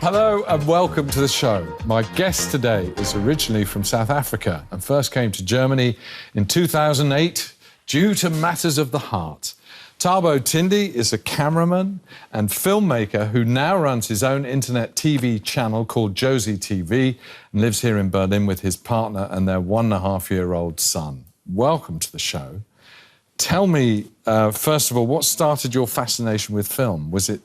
Hello and welcome to the show. My guest today is originally from South Africa and first came to Germany in 2008 due to matters of the heart. Thabo Thindi is a cameraman and filmmaker who now runs his own internet TV channel called Jozi TV and lives here in Berlin with his partner and their 1.5-year-old son. Welcome to the show. Tell me, first of all, what started your fascination with film? Was it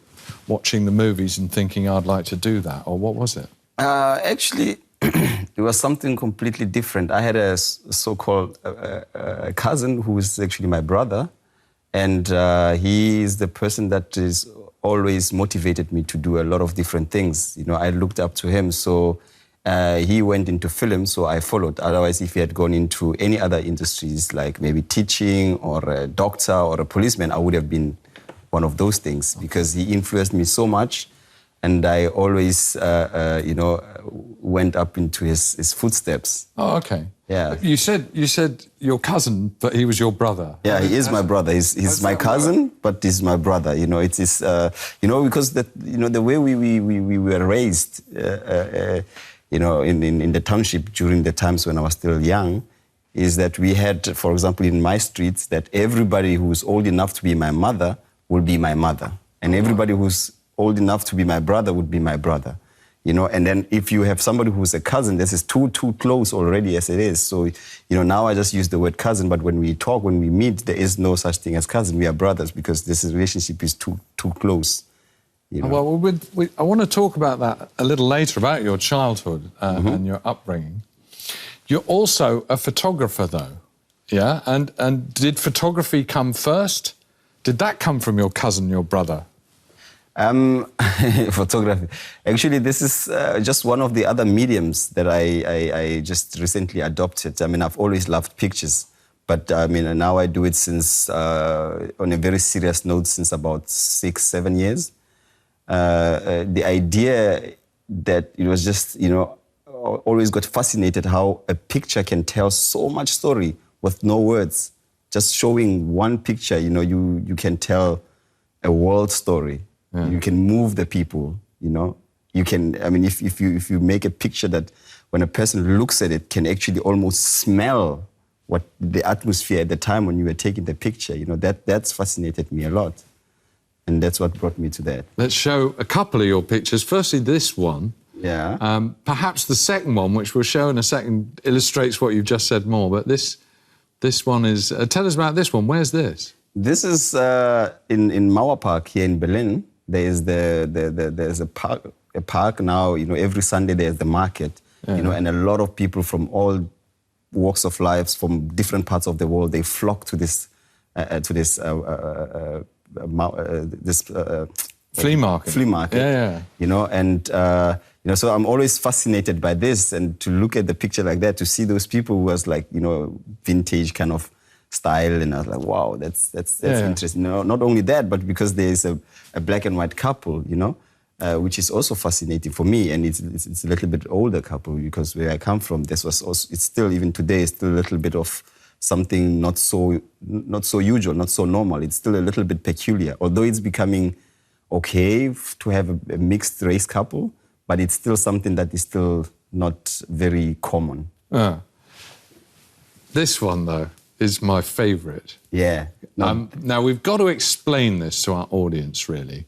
watching the movies and thinking I'd like to do that, or what was it? Actually, it was something completely different. I had a so-called cousin who is actually my brother, and he is the person that is always motivated me to do a lot of different things. You know, I looked up to him, so he went into film, so I followed. Otherwise, if he had gone into any other industries, like maybe teaching or a doctor or a policeman, I would have been one of those things, because he influenced me so much, and I always, went up into his footsteps. Oh, okay. Yeah. You said your cousin, but he was your brother. Yeah, he is my brother. He's my cousin, but he's my brother. You know, it is, because the way we were raised, in the township during the times when I was still young, is that we had, for example, in my streets, that everybody who was old enough to be my mother will be my mother. And everybody who's old enough to be my brother would be my brother. You know, and then if you have somebody who's a cousin, this is too close already as it is. So, now I just use the word cousin, but when we talk, when we meet, there is no such thing as cousin. We are brothers because this relationship is too close. You know? Well, I want to talk about that a little later, about your childhood and your upbringing. You're also a photographer, though, yeah? And did photography come first? Did that come from your cousin, your brother? Photography. Actually, this is just one of the other mediums that I just recently adopted. I mean, I've always loved pictures, but now I do it since, on a very serious note, since about 6-7 years. The idea that it was just, always got fascinated how a picture can tell so much story with no words. Just showing one picture, you can tell a world story. Yeah. You can move the people, You can, if you make a picture that when a person looks at it can actually almost smell what the atmosphere at the time when you were taking the picture, that's fascinated me a lot. And that's what brought me to that. Let's show a couple of your pictures. Firstly, this one. Yeah. Perhaps the second one, which we'll show in a second, illustrates what you've just said more. But this one is... tell us about this one. Where's this? This is in Mauer Park here in Berlin. There's a park now. Every Sunday there's the market. Yeah. And a lot of people from all walks of life, from different parts of the world, they flock to this flea market. Flea market. Yeah. And so I'm always fascinated by this, and to look at the picture like that, to see those people who was like, vintage kind of style, and I was like, wow, that's interesting. Not only that, but because there is a black and white couple, which is also fascinating for me, and it's a little bit older couple, because where I come from, this was also, it's still, even today, it's still a little bit of something not so usual, not so normal. It's still a little bit peculiar, although it's becoming okay to have a mixed race couple, but it's still something that is still not very common. This one, though, is my favourite. Yeah. No. Now, we've got to explain this to our audience, really,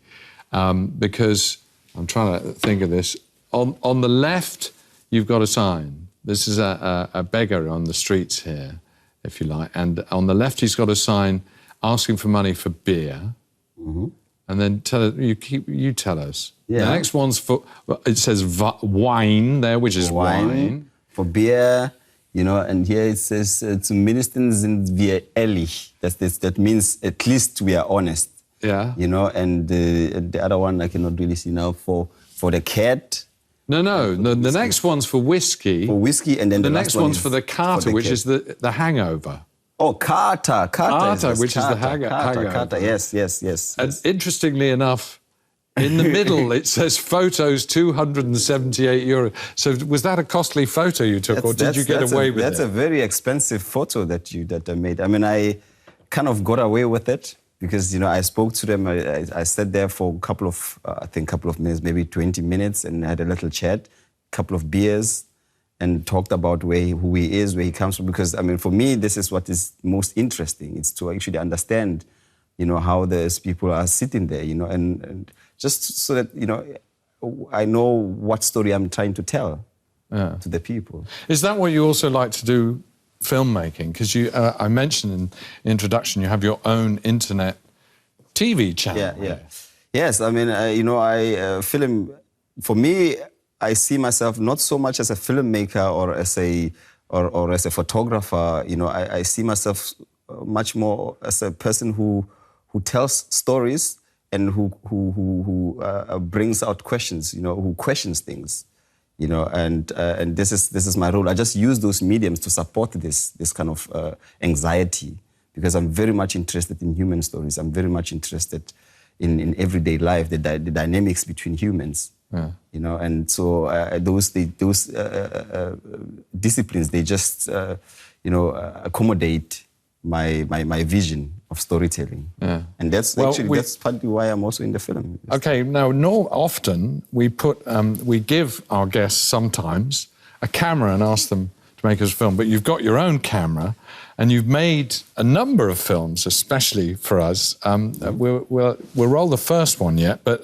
because I'm trying to think of this. On the left, you've got a sign. This is a beggar on the streets here, if you like. And on the left, he's got a sign asking for money for beer. Mm-hmm. And then you tell us. Yeah. The next one's for, it says wine there, which is wine. For beer, and here it says, zumindest sind wir ehrlich. That means at least we are honest. Yeah. And the other one I cannot really see now. For the cat. No. The next one's for whiskey. For whiskey, and then the next one's for the Carter, which is the hangover. Oh, Carter, which is the hangover. Carter, yes. And interestingly enough, in the middle it says photos €278. So was that a costly photo you took, or did you get away with it? That's a very expensive photo that I made. I kind of got away with it because, you know, I spoke to them. I sat there for a couple of minutes, maybe 20 minutes, and had a little chat, couple of beers, and talked about who he is, where he comes from. Because, I mean, for me, this is what is most interesting. It's to actually understand, you know, how those people are sitting there, you know, and just so that, you know, I know what story I'm trying to tell to the people. Is that what you also like to do, filmmaking? Because I mentioned in the introduction you have your own internet TV channel. Yeah. Yes, I mean, you know, film, for me, I see myself not so much as a filmmaker or as a photographer. You know, I see myself much more as a person who tells stories and who brings out questions. You know, who questions things. You know, and this is my role. I just use those mediums to support this kind of anxiety, because I'm very much interested in human stories. I'm very much interested in everyday life, the dynamics between humans. Yeah. You know, and so those disciplines, they just you know, accommodate my vision of storytelling. Yeah. And that's that's partly why I'm also in the film. Okay, now, often we give our guests sometimes a camera and ask them to make us a film, but you've got your own camera and you've made a number of films, especially for us. We'll roll the first one yet, but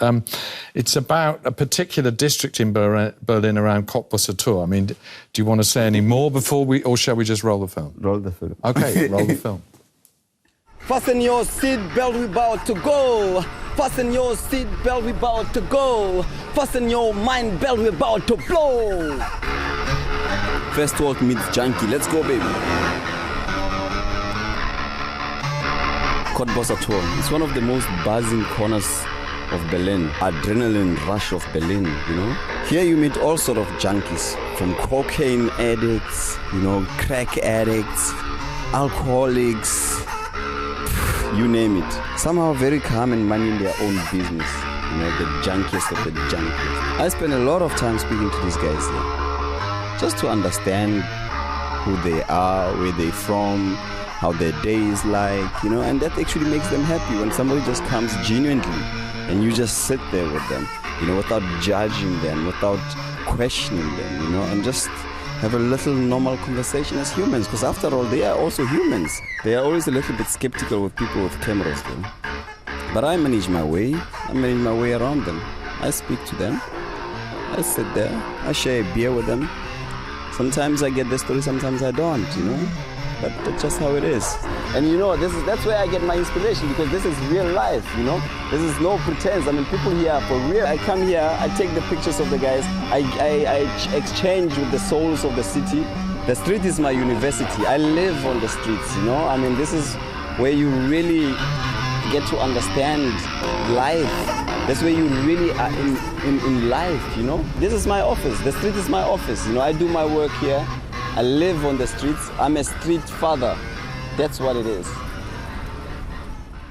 it's about a particular district in Berlin around Cottbusser. I mean, do you want to say any more before or shall we just roll the film? Roll the film. Okay, roll the film. Fasten your seatbelt, we're about to go. Fasten your seatbelt, we're about to go. Fasten your mind belt, we're about to blow. First World meets Junkie. Let's go, baby. Cottbusser Tor. It's one of the most buzzing corners of Berlin. Adrenaline rush of Berlin, you know. Here you meet all sort of junkies, from cocaine addicts, you know, crack addicts, alcoholics, you name it. Somehow very calm and minding their own business. You know, the junkiest of the junkies. I spend a lot of time speaking to these guys here, just to understand who they are, where they're from, how their day is like, you know, and that actually makes them happy when somebody just comes genuinely and you just sit there with them, you know, without judging them, without questioning them, you know, and just have a little normal conversation as humans, because after all, they are also humans. They are always a little bit skeptical with people with cameras, though. But I manage my way. I manage my way around them. I speak to them. I sit there. I share a beer with them. Sometimes I get the story, sometimes I don't, you know. But that's just how it is. And you know, that's where I get my inspiration, because this is real life, you know. This is no pretense. I mean, people here are for real. I come here, I take the pictures of the guys, I exchange with the souls of the city. The street is my university. I live on the streets, you know. I mean, this is where you really get to understand life. That's where you really are in life, you know. This is my office. The street is my office, you know. I do my work here. I live on the streets. I'm a street father. That's what it is.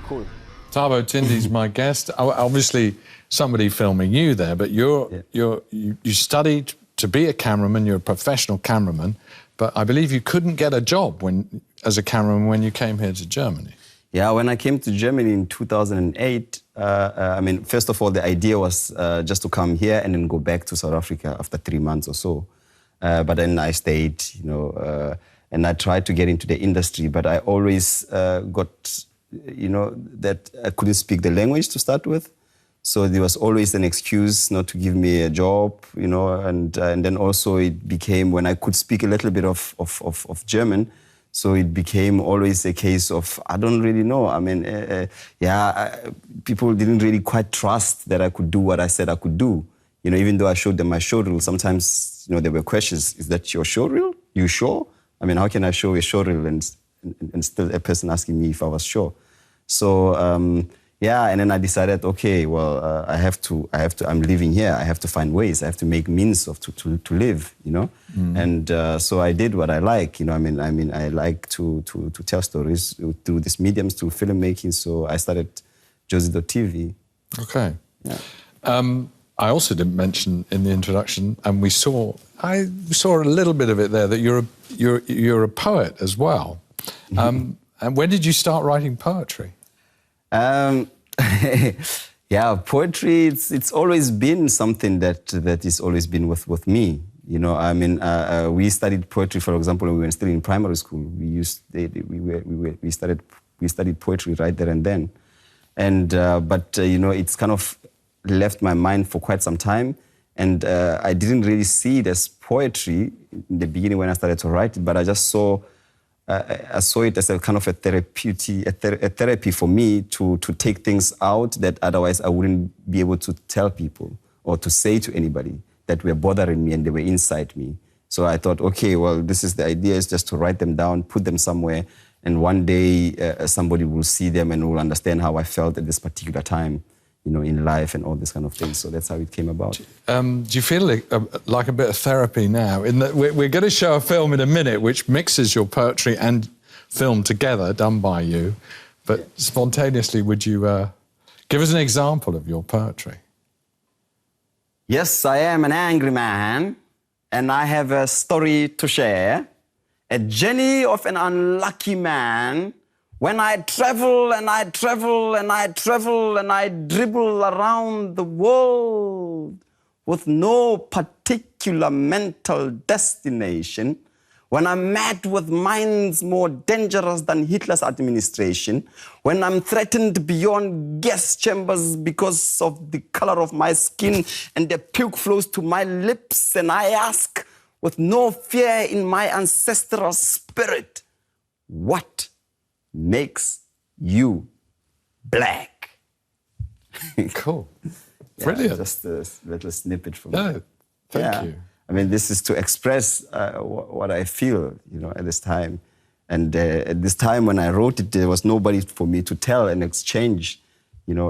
Cool. Thabo Thindi's my guest. Obviously, somebody filming you there, but you studied to be a cameraman. You're a professional cameraman, but I believe you couldn't get a job as a cameraman when you came here to Germany. Yeah, when I came to Germany in 2008, I mean, first of all, the idea was just to come here and then go back to South Africa after 3 months or so. But then I stayed, you know, and I tried to get into the industry, but I always got, you know, that I couldn't speak the language to start with. So there was always an excuse not to give me a job, you know, and then also it became, when I could speak a little bit of German, so it became always a case of, I don't really know. I mean, people didn't really quite trust that I could do what I said I could do. You know, even though I showed them my show reel, sometimes, you know, there were questions. Is that your show reel? You sure? I mean, how can I show a show reel and still a person asking me if I was sure? So, and then I decided, okay, well, I'm living here. I have to find ways. I have to make means to live, you know? And so I did what I like, you know? I mean, I like to tell stories through these mediums, through filmmaking. So I started jozi.tv. Okay. Yeah. I also didn't mention in the introduction, and I saw a little bit of it there, that you're a poet as well. And when did you start writing poetry? Yeah, poetry, it's always been something that is always been with me. You know, I mean, we studied poetry, for example, when we were still in primary school. We studied poetry right there and then. And, you know, it's kind of left my mind for quite some time. And I didn't really see it as poetry in the beginning when I started to write it, but I just saw I saw it as a kind of a therapy for me to take things out that otherwise I wouldn't be able to tell people or to say to anybody that were bothering me and they were inside me. So I thought, okay, well, this is the idea, is just to write them down, put them somewhere, and one day somebody will see them and will understand how I felt at this particular time, you know, in life and all this kind of things. So that's how it came about. Do you feel like a bit of therapy now? In that we're going to show a film in a minute which mixes your poetry and film together, done by you. But spontaneously, would you give us an example of your poetry? Yes, I am an angry man, and I have a story to share. A journey of an unlucky man. When I travel and I travel and I travel and I dribble around the world with no particular mental destination, when I'm met with minds more dangerous than Hitler's administration, when I'm threatened beyond gas chambers because of the color of my skin and the puke flows to my lips, and I ask with no fear in my ancestral spirit, what makes you black? Cool. Brilliant. Yeah, just a little snippet from No, thank you. I mean, this is to express what I feel, you know, at this time. And at this time when I wrote it, there was nobody for me to tell and exchange, you know,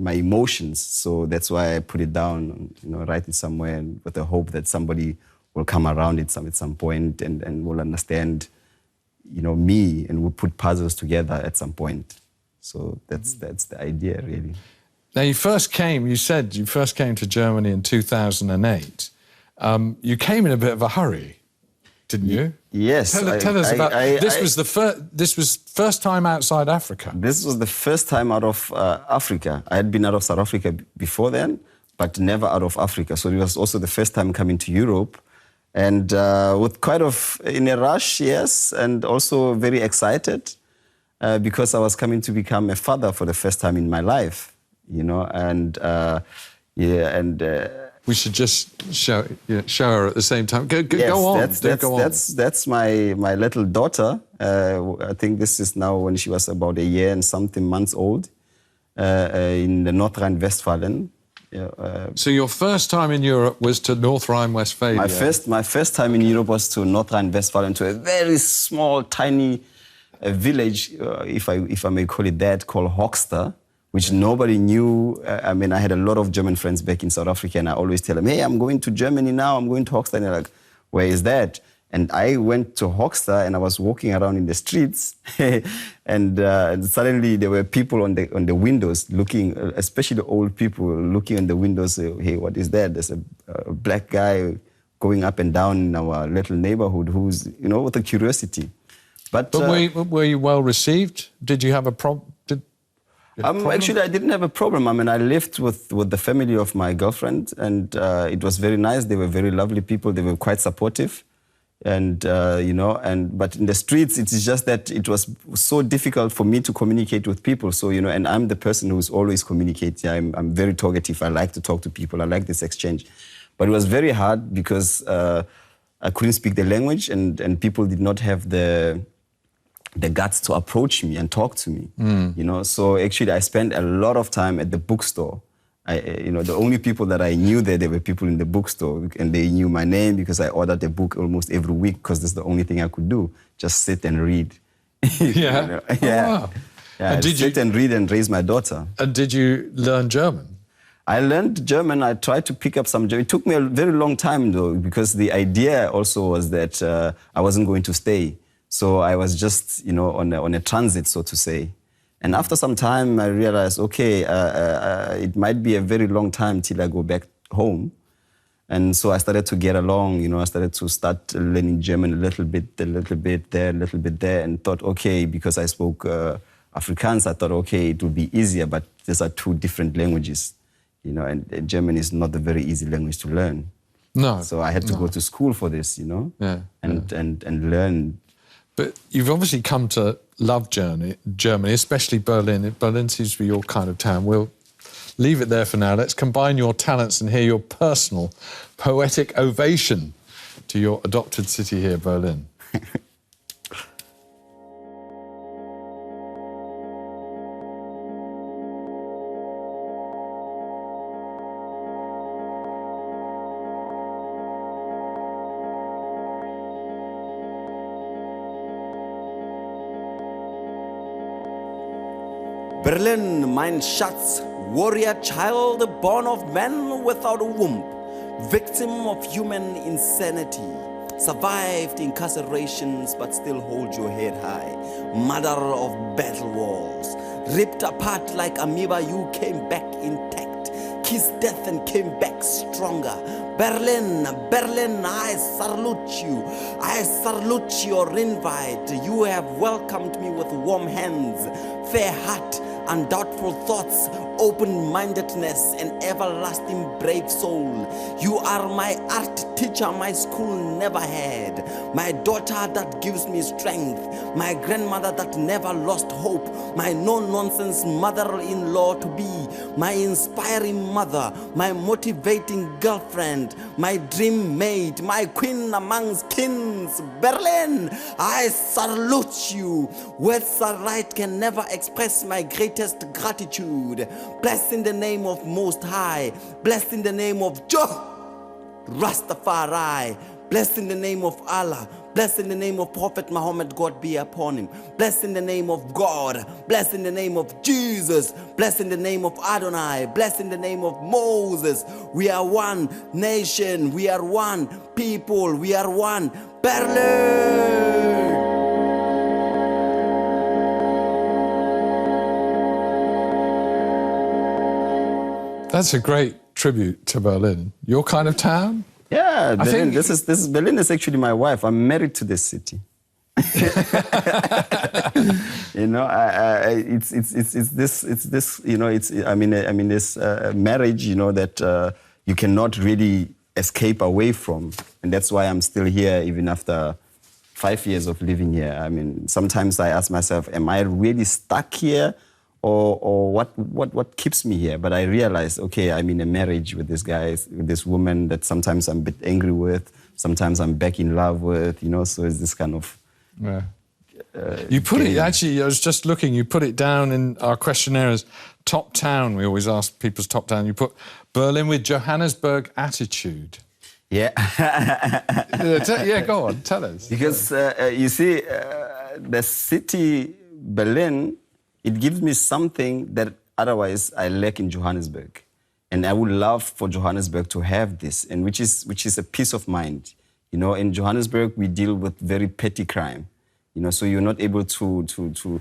my emotions. So that's why I put it down, you know, write it somewhere with the hope that somebody will come around it at some point and will understand, you know, me, and we'll put puzzles together at some point. So that's the idea, really. Now, you said you first came to Germany in 2008. You came in a bit of a hurry, didn't you? Yes. Tell us about... This was first time outside Africa. This was the first time out of Africa. I had been out of South Africa before then, but never out of Africa. So it was also the first time coming to Europe. And with in a rush, yes, and also very excited because I was coming to become a father for the first time in my life, you know, and we should just show her at the same time. Go on. That's my little daughter. I think this is now when she was about a year and something months old in the North Rhine-Westphalen. So your first time in Europe was to North Rhine-Westphalia? My first time in Europe was to North Rhine-Westphalen, to a very small, tiny village, if I may call it that, called Hoxter, which nobody knew. I mean, I had a lot of German friends back in South Africa, and I always tell them, hey, I'm going to Germany now, I'm going to Hoxter. And they're like, where is that? And I went to Hoxter, and I was walking around in the streets, and suddenly there were people on the windows looking, especially the old people looking in the windows. Hey, what is that? There's a black guy going up and down in our little neighborhood who's, you know, with a curiosity. But were you well received? Did you have a problem? Actually, I didn't have a problem. I mean, I lived with the family of my girlfriend, and it was very nice. They were very lovely people. They were quite supportive. And, you know, but in the streets, it's just that it was so difficult for me to communicate with people. So, you know, and I'm the person who's always communicating. I'm very talkative. I like to talk to people. I like this exchange. But it was very hard because I couldn't speak the language, and people did not have the guts to approach me and talk to me, you know. So actually, I spent a lot of time at the bookstore. You know, the only people that I knew there were people in the bookstore, and they knew my name because I ordered a book almost every week because that's the only thing I could do, just sit and read. Yeah. You know? Yeah. Oh, wow. Yeah, and sit and read and raise my daughter. And did you learn German? I learned German. I tried to pick up some German. It took me a very long time, though, because the idea also was that I wasn't going to stay. So I was just, you know, on a transit, so to say. And after some time, I realized, okay, it might be a very long time till I go back home. And so I started to get along, you know, I started to start learning German a little bit there, and thought, okay, because I Afrikaans, I thought, okay, it would be easier, but these are two different languages, you know, and German is not a very easy language to learn. No. So I had to go to school for this, you know, and learn. But you've obviously come to love Germany, especially Berlin. Berlin seems to be your kind of town. We'll leave it there for now. Let's combine your talents and hear your personal poetic ovation to your adopted city here, Berlin. Berlin, mein Schatz, warrior child, born of man without a womb, victim of human insanity, survived incarcerations but still hold your head high, mother of battle walls, ripped apart like amoeba, you came back intact, kissed death and came back stronger. Berlin, Berlin, I salute you. I salute your invite. You have welcomed me with warm hands, fair heart, undoubtful thoughts, open-mindedness, and everlasting brave soul. You are my art teacher my school never had, my daughter that gives me strength, my grandmother that never lost hope, my no-nonsense mother-in-law to be, my inspiring mother, my motivating girlfriend, my dream mate, my queen amongst kings. Berlin, I salute you. Words are right can never express my greatest gratitude. Blessed in the name of Most High, blessed in the name of Rastafari, blessed in the name of Allah, blessed in the name of Prophet Muhammad, God be upon him, blessed in the name of God, blessed in the name of Jesus, blessed in the name of Adonai, blessed in the name of Moses. We are one nation, we are one people, we are one Berlin. That's a great tribute to Berlin. Your kind of town? Yeah, I Berlin, think this is Berlin is actually my wife. I'm married to this city. You know, it's this you know, I mean this marriage, you know, that you cannot really escape away from, and that's why I'm still here even after 5 years of living here. I mean, sometimes I ask myself, am I really stuck here? Or what keeps me here? But I realized, okay, I'm in a marriage with this guy, with this woman that sometimes I'm a bit angry with, sometimes I'm back in love with, you know, so it's this kind of... Yeah. You put it, actually, I was just looking, you put it down in our questionnaire as top town. We always ask people's top town. You put Berlin with Johannesburg attitude. Yeah. Yeah, go on, tell us. Because, you see, the city, Berlin, it gives me something that otherwise I lack in Johannesburg. And I would love for Johannesburg to have this, and which is a peace of mind. You know, in Johannesburg, we deal with very petty crime. You know, so you're not able to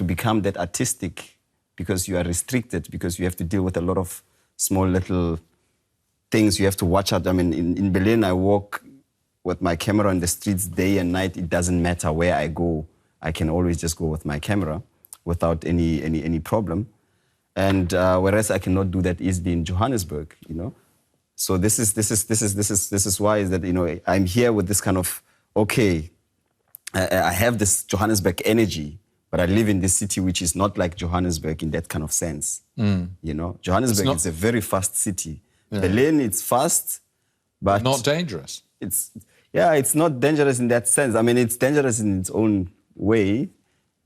become that artistic because you are restricted, because you have to deal with a lot of small little things you have to watch out. I mean, in Berlin, I walk with my camera on the streets day and night. It doesn't matter where I go. I can always just go with my camera without any problem. And whereas I cannot do that easily in Johannesburg, you know. So this is why is that, you know, I'm here with this kind of, okay, I have this Johannesburg energy, but I live in this city which is not like Johannesburg in that kind of sense. You know, Johannesburg is a very fast city. Yeah. Berlin, it's fast, but not dangerous. It's not dangerous in that sense. I mean, it's dangerous in its own way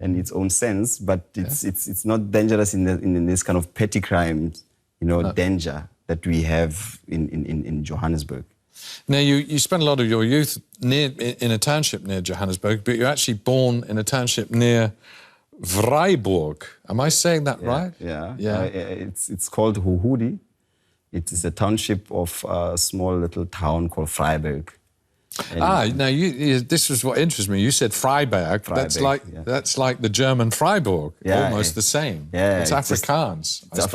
and its own sense, but it's not dangerous in this kind of petty crimes, you know, danger that we have in Johannesburg. Now, you spent a lot of your youth in a township near Johannesburg, but you're actually born in a township near Vryburg. Am I saying that right? Yeah. It's called Huhudi. It is a township of a small little town called Vryburg. Now this was what interests me. You said Freiberg. That's like the German Freiburg, almost the same. Yeah, it's Afrikaans. It's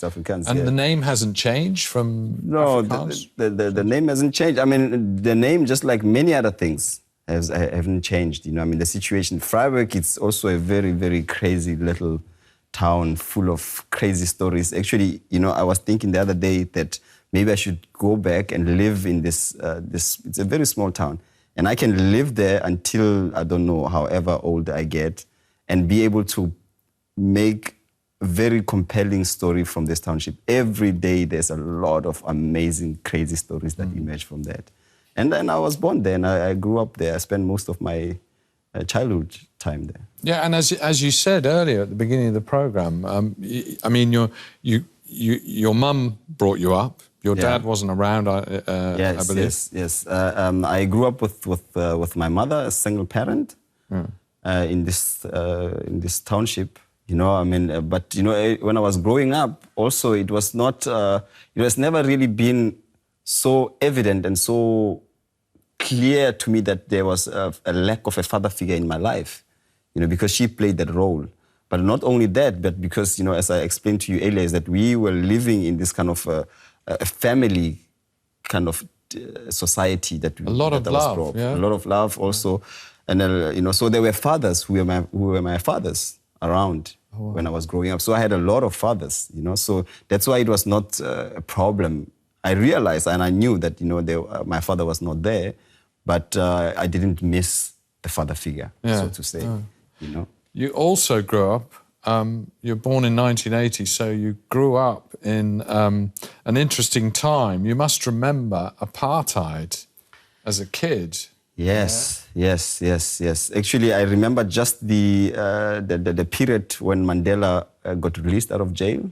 Afrikaans. And the name hasn't changed from No, Afrikaans? the name hasn't changed. I mean, the name, just like many other things, haven't changed. You know, I mean, the situation. Freiburg, it's also a very, very crazy little town full of crazy stories. Actually, you know, I was thinking the other day that maybe I should go back and live in this. It's a very small town, and I can live there until I don't know, however old I get, and be able to make a very compelling story from this township. Every day, there's a lot of amazing, crazy stories that emerge from that. And then I was born there, and I grew up there. I spent most of my childhood time there. Yeah, and as you said earlier at the beginning of the program, I mean, your mum brought you up. Your dad wasn't around, I believe. Yes. I grew up with my mother, a single parent, in this township. You know, I mean, but you know, when I was growing up, also it was not. It has never really been so evident and so clear to me that there was a lack of a father figure in my life, you know, because she played that role. But not only that, but because, you know, as I explained to you earlier, is that we were living in this kind of a family kind of society that a lot of love, a lot of love also, and you know, so there were fathers who were my fathers around when I was growing up. So I had a lot of fathers, you know, so that's why it was not a problem. I realized and I knew that, you know, my father was not there, but I didn't miss the father figure, so to say, you know. You also grew up, you were born in 1980, so you grew up in an interesting time. You must remember apartheid as a kid. Yes. Actually, I remember just the period when Mandela got released out of jail.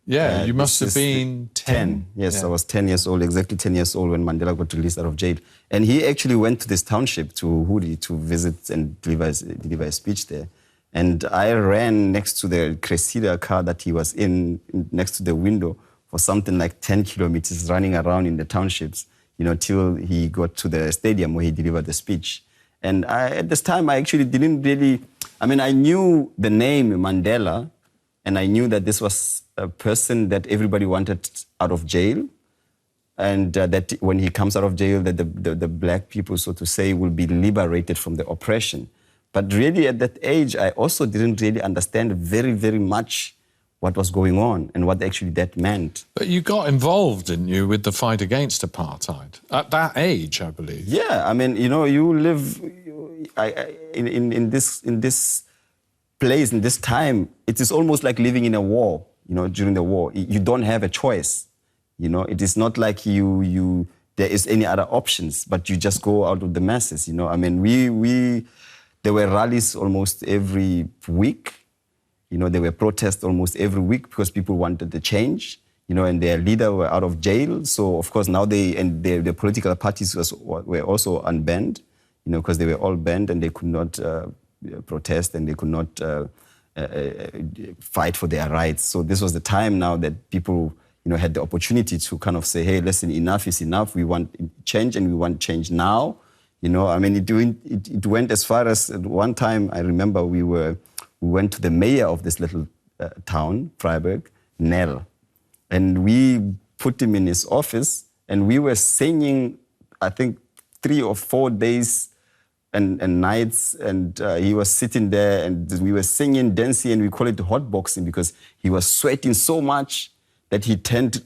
Yeah, you must have been 10. Yes, I was 10 years old, exactly 10 years old when Mandela got released out of jail. And he actually went to this township, to Hudi, to visit and deliver a speech there. And I ran next to the Cressida car that he was in, next to the window, for something like 10 kilometers, running around in the townships, you know, till he got to the stadium where he delivered the speech. And at this time, I actually didn't really... I mean, I knew the name Mandela, and I knew that this was a person that everybody wanted out of jail, and that when he comes out of jail, that the black people, so to say, will be liberated from the oppression. But really, at that age, I also didn't really understand very, very much what was going on and what actually that meant. But you got involved, didn't you, with the fight against apartheid at that age, I believe? Yeah, I mean, you know, you live in this place, in this time. It is almost like living in a war. You know, during the war, you don't have a choice. You know, it is not like there is any other options, but you just go out of the masses. You know, I mean, there were rallies almost every week. You know, there were protests almost every week because people wanted the change. You know, and their leader were out of jail. So of course now the political parties were also unbanned. You know, because they were all banned and they could not protest and they could not fight for their rights. So this was the time now that people, you know, had the opportunity to kind of say, hey, listen, enough is enough. We want change and we want change now. You know, I mean, it went as far as at one time, I remember we went to the mayor of this little town, Freiburg, Nell, and we put him in his office and we were singing, I think, 3 or 4 days and nights, and he was sitting there and we were singing, dancing, and we call it hot boxing because he was sweating so much that he turned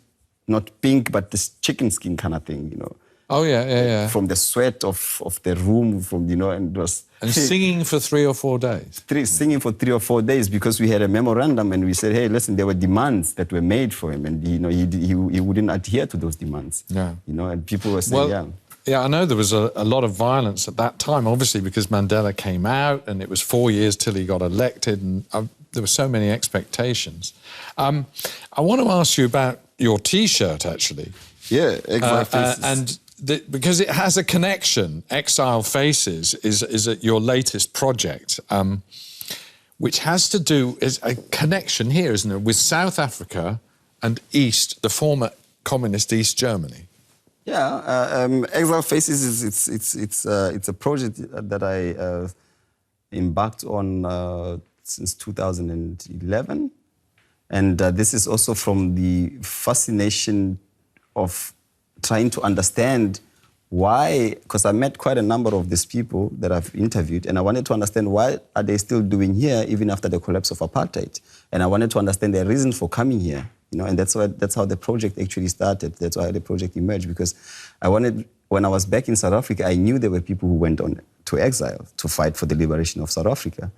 not pink, but this chicken skin kind of thing, you know. Oh, yeah. From the sweat of the room, from, you know, and it was... And singing for 3 or 4 days? Singing for 3 or 4 days because we had a memorandum and we said, hey, listen, there were demands that were made for him and, you know, he wouldn't adhere to those demands. Yeah. You know, and people were saying, Yeah, I know there was a lot of violence at that time, obviously, because Mandela came out and it was 4 years till he got elected and there were so many expectations. I want to ask you about your T-shirt, actually. Yeah, Exile Faces. Because it has a connection. Exile Faces is your latest project, which has to do, is a connection here, isn't it, with South Africa and the former communist East Germany. Yeah, Exile Faces it's a project that I embarked on since 2011, and this is also from the fascination of trying to understand why, because I met quite a number of these people that I've interviewed, and I wanted to understand why are they still doing here even after the collapse of apartheid. And I wanted to understand their reason for coming here, you know, and that's how the project actually started. That's why the project emerged, because when I was back in South Africa, I knew there were people who went on to exile to fight for the liberation of South Africa.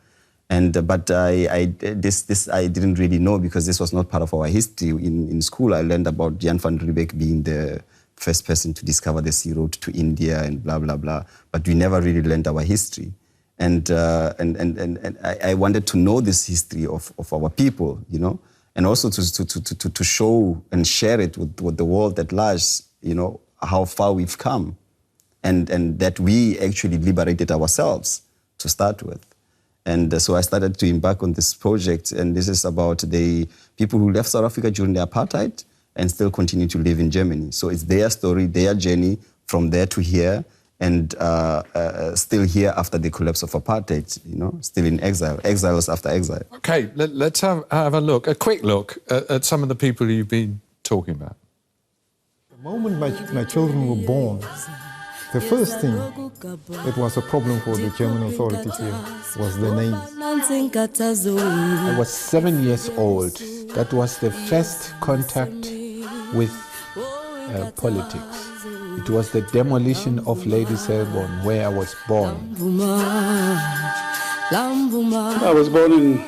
But I didn't really know, because this was not part of our history. In school, I learned about Jan van Riebeeck being the first person to discover the sea road to India and blah, blah, blah. But we never really learned our history. And I wanted to know this history of our people, you know, and also to show and share it with the world at large, you know, how far we've come, and that we actually liberated ourselves to start with. And so I started to embark on this project, and this is about the people who left South Africa during the apartheid and still continue to live in Germany. So it's their story, their journey from there to here, and still here after the collapse of apartheid, you know, still in exile, exiles after exile. OK, let's have a look, a quick look at some of the people you've been talking about. The moment my children were born, the first thing that was a problem for the German authorities here was the names. I was 7 years old. That was the first contact with politics. It was the demolition of Lady Selborne, where I was born. I was born in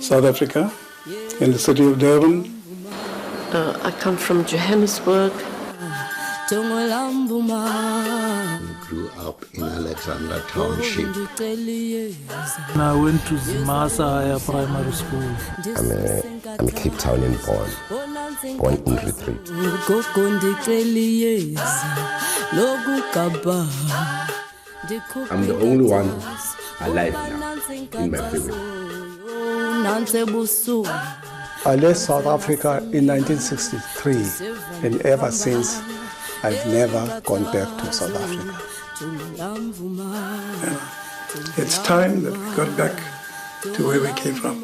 South Africa, in the city of Durban. I come from Johannesburg. We grew up in Alexandra Township. I went to Zimasa Higher Primary School. I'm a Cape Townian born in retreat. I'm the only one alive now in my family. I left South Africa in 1963, and ever since, I've never gone back to South Africa. It's time that we got back to where we came from.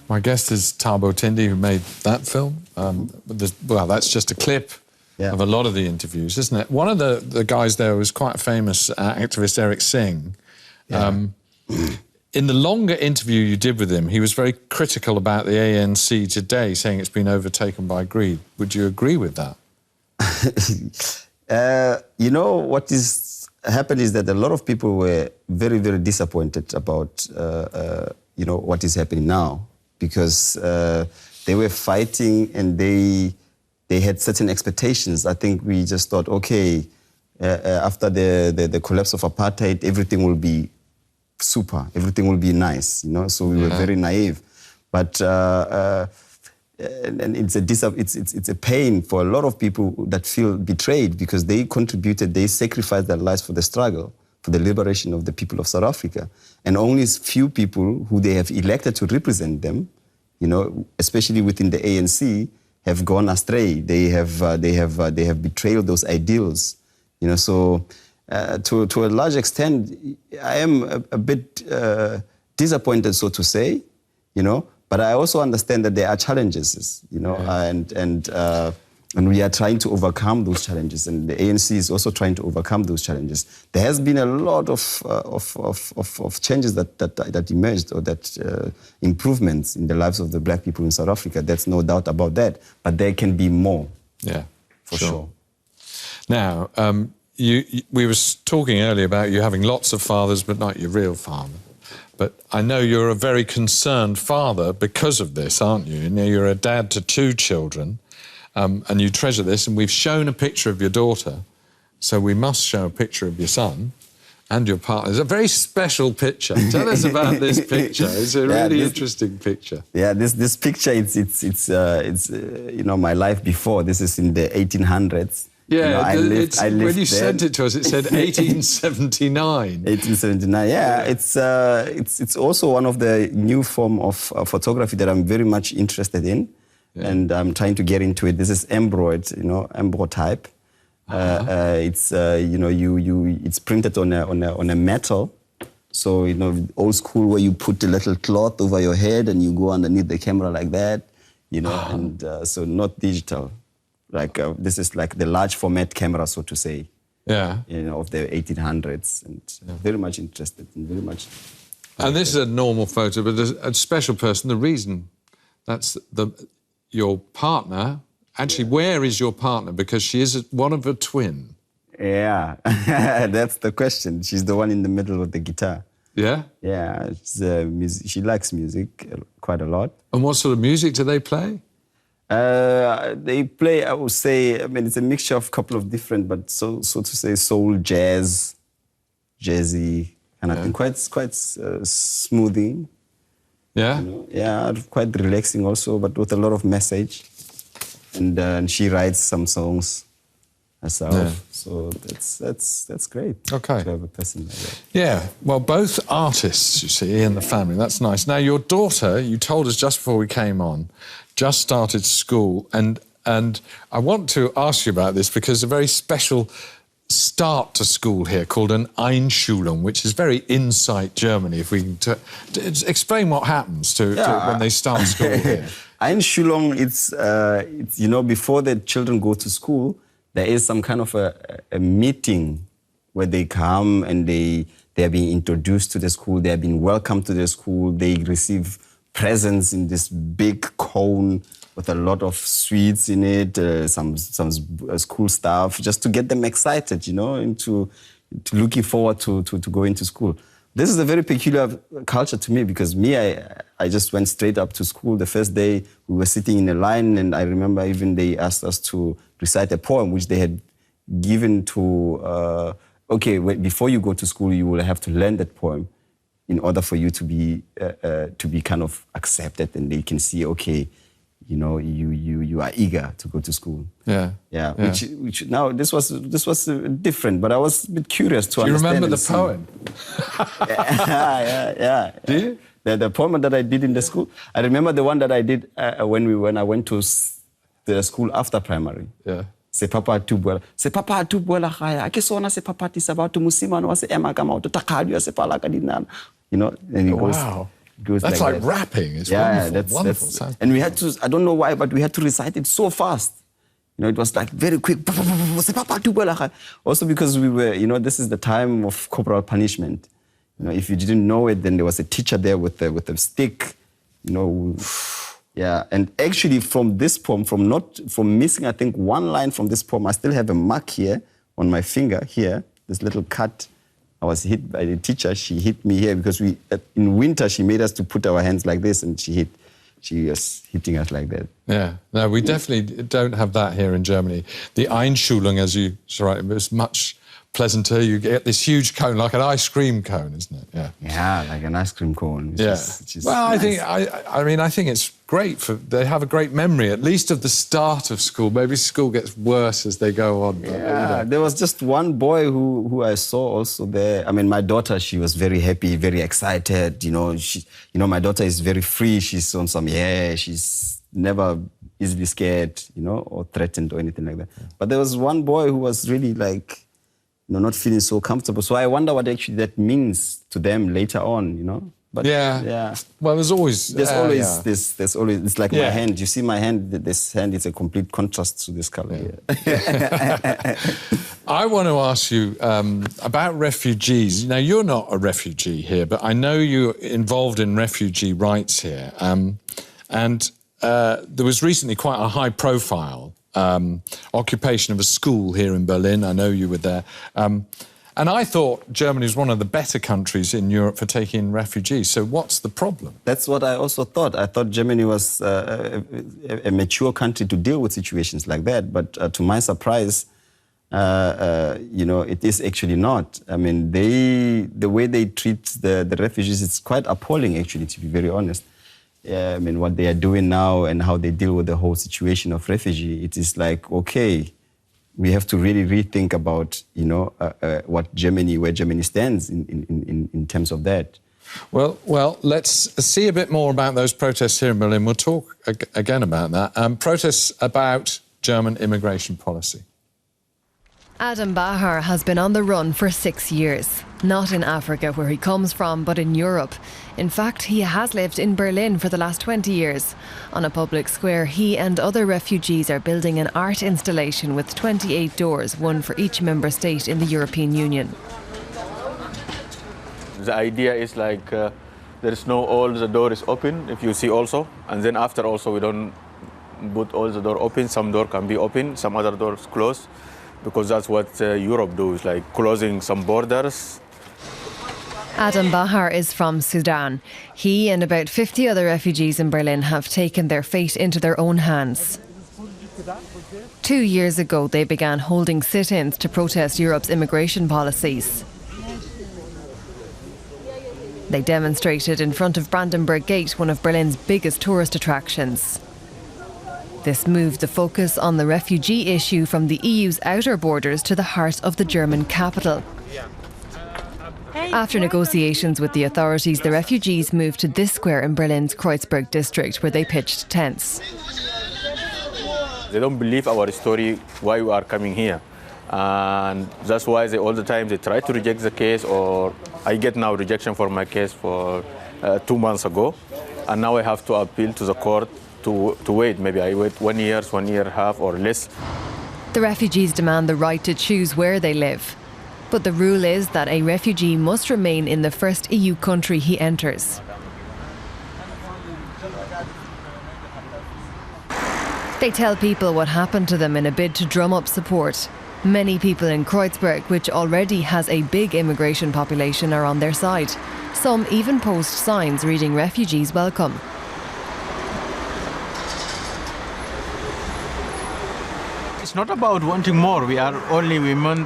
My guest is Thabo Thindi, who made that film. Well, that's just a clip of a lot of the interviews, isn't it? One of the guys there was quite a famous activist, Eric Singh. In the longer interview you did with him, he was very critical about the ANC today, saying it's been overtaken by greed. Would you agree with that? You know, what is happened is that a lot of people were very, very disappointed about, you know, what is happening now, because they were fighting and they had certain expectations. I think we just thought, okay, after the collapse of apartheid, everything will be super, everything will be nice, you know. So we were very naive, but and it's a pain for a lot of people that feel betrayed, because they contributed, they sacrificed their lives for the struggle, for the liberation of the people of South Africa, and only few people who they have elected to represent them, you know, especially within the ANC, have gone astray. They have betrayed those ideals, you know. So to a large extent, I am a bit disappointed, so to say, you know. But I also understand that there are challenges, you know, and we are trying to overcome those challenges, and the ANC is also trying to overcome those challenges. There has been a lot of changes that emerged, or that improvements in the lives of the black people in South Africa. There's no doubt about that. But there can be more. Yeah, for sure. Now, we were talking earlier about you having lots of fathers, but not your real father. But I know you're a very concerned father because of this, aren't you? You know, you're a dad to 2 children. And you treasure this, and we've shown a picture of your daughter, so we must show a picture of your son and your partner. It's a very special picture. Tell us about this picture. It's a really interesting picture. Yeah, this picture, it's you know, my life before. This is in the 1800s. Yeah, you know, I lived when you there. sent it to us, it said 1879. 1879, yeah. It's also one of the new form of photography that I'm very much interested in. Yeah. And I'm trying to get into it. This is embroidered, you know, embrotype. It's you know, it's printed on a metal, So, you know, old school where you put a little cloth over your head and you go underneath the camera like that, you know, and so not digital. Like this is like the large format camera, so to say. Yeah. You know, of the 1800s, and very much interested and very much. And this is a normal photo, but there's a special person. The reason that's your partner. Actually, where is your partner? Because she is one of a twin. Yeah, that's the question. She's the one in the middle with the guitar. Yeah? Yeah, she likes music quite a lot. And what sort of music do they play? They play, I would say, I mean, it's a mixture of a couple of different, but so to say, soul, jazz, jazzy, and I think quite smoothing. Yeah? You know? Yeah, quite relaxing also, but with a lot of message. And she writes some songs herself. Yeah. So that's great. Okay. To have a person like that. Yeah, well, both artists, you see, in the family. That's nice. Now, your daughter, you told us just before we came on, just started school, and I want to ask you about this because a very special start to school here called an Einschulung, which is very inside Germany. If we can explain what happens to when they start school here. Einschulung, it's you know, before the children go to school, there is some kind of a meeting where they come and they are being introduced to the school, they are being welcomed to the school, they receive presents in this big cone with a lot of sweets in it, some school stuff, just to get them excited, you know, into looking forward to going to school. This is a very peculiar culture to me because I just went straight up to school. The first day we were sitting in a line, and I remember even they asked us to recite a poem which they had given to, okay, before you go to school, you will have to learn that poem in order for you to be kind of accepted, and they can see, okay, you know, you are eager to go to school. Yeah. Yeah. Which now this was different, but I was a bit curious to understand. Do you remember the poem? Yeah. Do you? The poem that I did in the school. I remember the one that I did when I went to the school after primary. Yeah. Se papa tu buela khaya. Ke sona se papa ti sabatu musimano wa se ema kama utakadi se pala kadinana. You know, and he goes that's like rapping. It's wonderful. And we had to, I don't know why, but we had to recite it so fast. You know, it was like very quick. Also because we were, you know, this is the time of corporal punishment. You know, if you didn't know it, then there was a teacher there with a stick, you know. Yeah, and actually from this poem, from missing, I think, one line from this poem, I still have a mark here on my finger here, this little cut. I was hit by the teacher. She hit me here because in winter, she made us to put our hands like this, and she was hitting us like that. Yeah, no, we definitely don't have that here in Germany. The Einschulung, as you said, it was much pleasanter. You get this huge cone, like an ice cream cone, isn't it? Yeah. Yeah, like an ice cream cone. Well, nice. I think it's great they have a great memory, at least of the start of school. Maybe school gets worse as they go on. But, yeah, there was just one boy who I saw also there. I mean, my daughter, she was very happy, very excited. You know, my daughter is very free. She's on some, she's never easily scared, you know, or threatened or anything like that. Yeah. But there was one boy who was really like, you know, not feeling so comfortable. So I wonder what actually that means to them later on, you know. But yeah. Well, there's always it's like my hand. You see my hand. This hand is a complete contrast to this color here. I want to ask you about refugees. Now, you're not a refugee here, but I know you're involved in refugee rights here. And there was recently quite a high-profile occupation of a school here in Berlin. I know you were there. And I thought Germany was one of the better countries in Europe for taking in refugees. So what's the problem? That's what I also thought. I thought Germany was a mature country to deal with situations like that. But to my surprise, you know, it is actually not. I mean, the way they treat the refugees, it's quite appalling, actually, to be very honest. I mean, what they are doing now and how they deal with the whole situation of refugee, it is like, okay, we have to really rethink about, you know, where Germany stands in terms of that. Well, let's see a bit more about those protests here in Berlin. We'll talk again about that. Protests about German immigration policy. Adam Bahar has been on the run for 6 years. Not in Africa, where he comes from, but in Europe. In fact, he has lived in Berlin for the last 20 years. On a public square, he and other refugees are building an art installation with 28 doors, one for each member state in the European Union. The idea is like there is no all the door is open, if you see also. And then after also we don't put all the door open. Some door can be open, some other doors closed. Because that's what Europe does, like closing some borders. Adam Bahar is from Sudan. He and about 50 other refugees in Berlin have taken their fate into their own hands. 2 years ago, they began holding sit-ins to protest Europe's immigration policies. They demonstrated in front of Brandenburg Gate, one of Berlin's biggest tourist attractions. This moved the focus on the refugee issue from the EU's outer borders to the heart of the German capital. After negotiations with the authorities, the refugees moved to this square in Berlin's Kreuzberg district, where they pitched tents. They don't believe our story, why we are coming here. And that's why all the time they try to reject the case, or I get now rejection for my case for 2 months ago. And now I have to appeal to the court to wait. Maybe I wait 1 year, 1.5 years or less. The refugees demand the right to choose where they live. But the rule is that a refugee must remain in the first EU country he enters. They tell people what happened to them in a bid to drum up support. Many people in Kreuzberg, which already has a big immigration population, are on their side. Some even post signs reading "Refugees Welcome." It's not about wanting more. We are only women.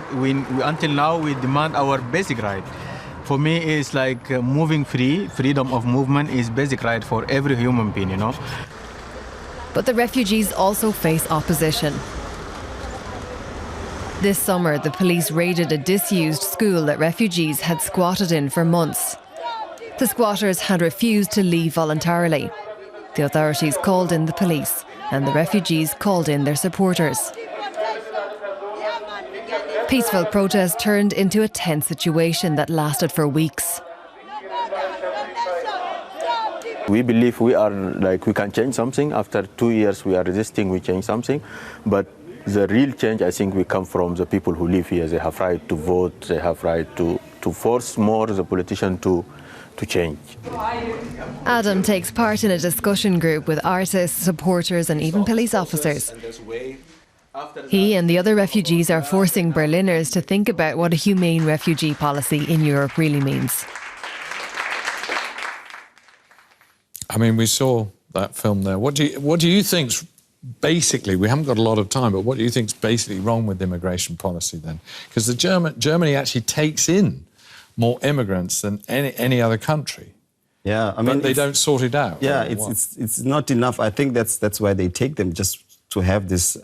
Until now, we demand our basic right. For me, it's like moving free. Freedom of movement is basic right for every human being, you know. But the refugees also face opposition. This summer, the police raided a disused school that refugees had squatted in for months. The squatters had refused to leave voluntarily. The authorities called in the police, and the refugees called in their supporters. Peaceful protest turned into a tense situation that lasted for weeks. We believe we can change something. After 2 years we are resisting, we change something. But the real change, I think, will come from the people who live here. They have right to vote, they have right to force more the politician to change. Adam takes part in a discussion group with artists, supporters and even police officers. He and the other refugees are forcing Berliners to think about what a humane refugee policy in Europe really means. I mean, we saw that film there. What do you think's basically, we haven't got a lot of time, but what do you think's basically wrong with immigration policy then? Because Germany actually takes in more immigrants than any other country. Yeah, I mean, but they don't sort it out. Yeah, it's not enough. I think that's why they take them, just to have this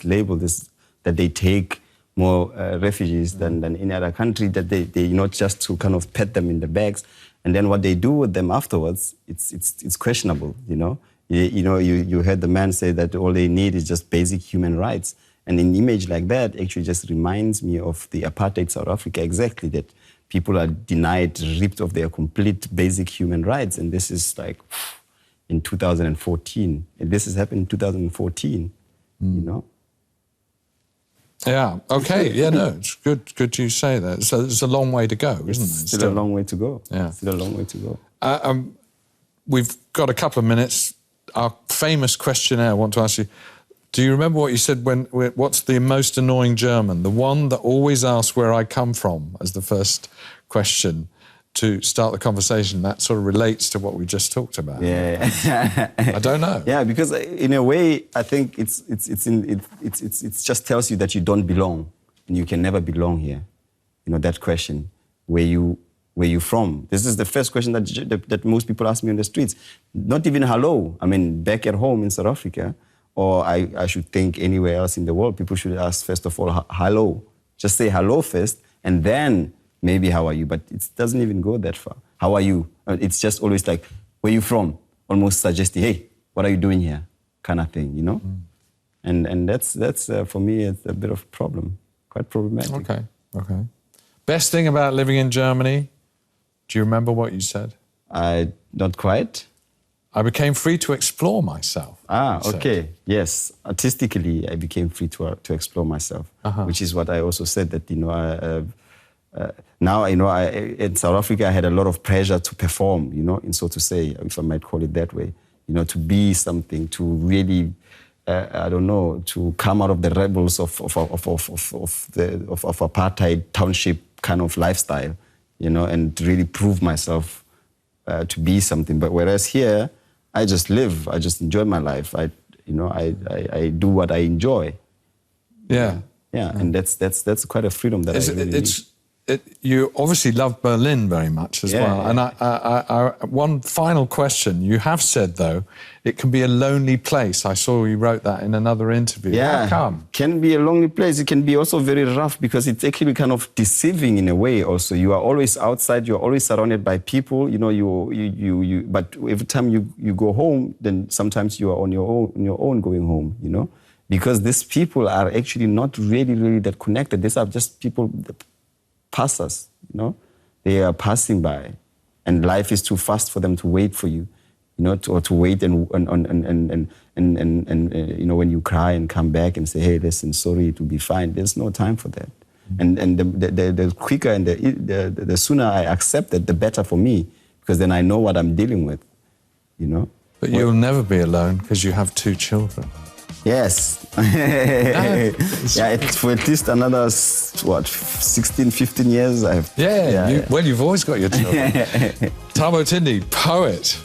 label, that they take more refugees than any other country, that they not just to kind of pet them in the bags, and then what they do with them afterwards, it's questionable. You heard the man say that all they need is just basic human rights, and an image like that actually just reminds me of the apartheid South Africa, exactly, that people are denied, ripped of their complete basic human rights, and this is like in 2014. And this has happened in 2014, you know? Yeah, okay, yeah, no, it's good you say that. So there's a long way to go, isn't it? It's still a long way to go. Yeah. Still a long way to go. We've got a couple of minutes. Our famous questionnaire, I want to ask you, do you remember what you said what's the most annoying German? The one that always asks where I come from as the first question to start the conversation. That sort of relates to what we just talked about. Yeah. I don't know. Yeah, because in a way, I think it just tells you that you don't belong and you can never belong here. You know, that question, where you from? This is the first question that most people ask me on the streets. Not even hello. I mean, back at home in South Africa, or I should think anywhere else in the world, people should ask first of all, hello. Just say hello first, and then maybe how are you? But it doesn't even go that far. How are you? It's just always like, where you from? Almost suggesting, hey, what are you doing here? Kind of thing, you know? And that's for me, it's a bit of a problem, quite problematic. Okay. Best thing about living in Germany? Do you remember what you said? Not quite. I became free to explore myself. Okay. Yes. Artistically, I became free to explore myself, which is what I also said that, now, in South Africa, I had a lot of pressure to perform, and so to say, if I might call it that way, to be something, to really, to come out of the rebels of apartheid township kind of lifestyle, and really prove myself to be something. But whereas here, I just live, I just enjoy my life. I do what I enjoy. Yeah. Yeah, and that's quite a freedom that I really need. You obviously love Berlin very much as well. Yeah. And one final question. You have said, though, it can be a lonely place. I saw you wrote that in another interview. Yeah. How come? Can be a lonely place. It can be also very rough because it's actually kind of deceiving in a way also. You are always outside, you're always surrounded by people, but every time you go home, then sometimes you are on your own going home, because these people are actually not really that connected. These are just people that pass us, They are passing by, and life is too fast for them to wait for you, or to wait and when you cry and come back and say, hey, listen, sorry, it will be fine. There's no time for that. And the quicker and the sooner I accept it, the better for me, because then I know what I'm dealing with, But you'll never be alone because you have 2 children. Yes. It's for at least another, 16, 15 years. You've always got your children. Thabo Thindi, poet,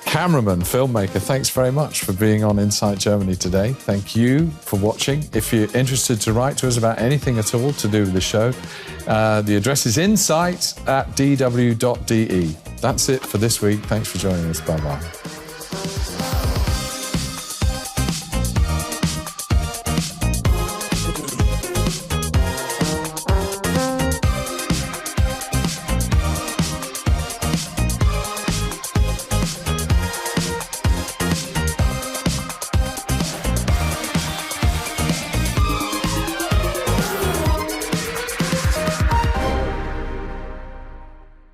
cameraman, filmmaker, thanks very much for being on Inside Germany today. Thank you for watching. If you're interested to write to us about anything at all to do with the show, the address is insight@dw.de. That's it for this week. Thanks for joining us. Bye-bye.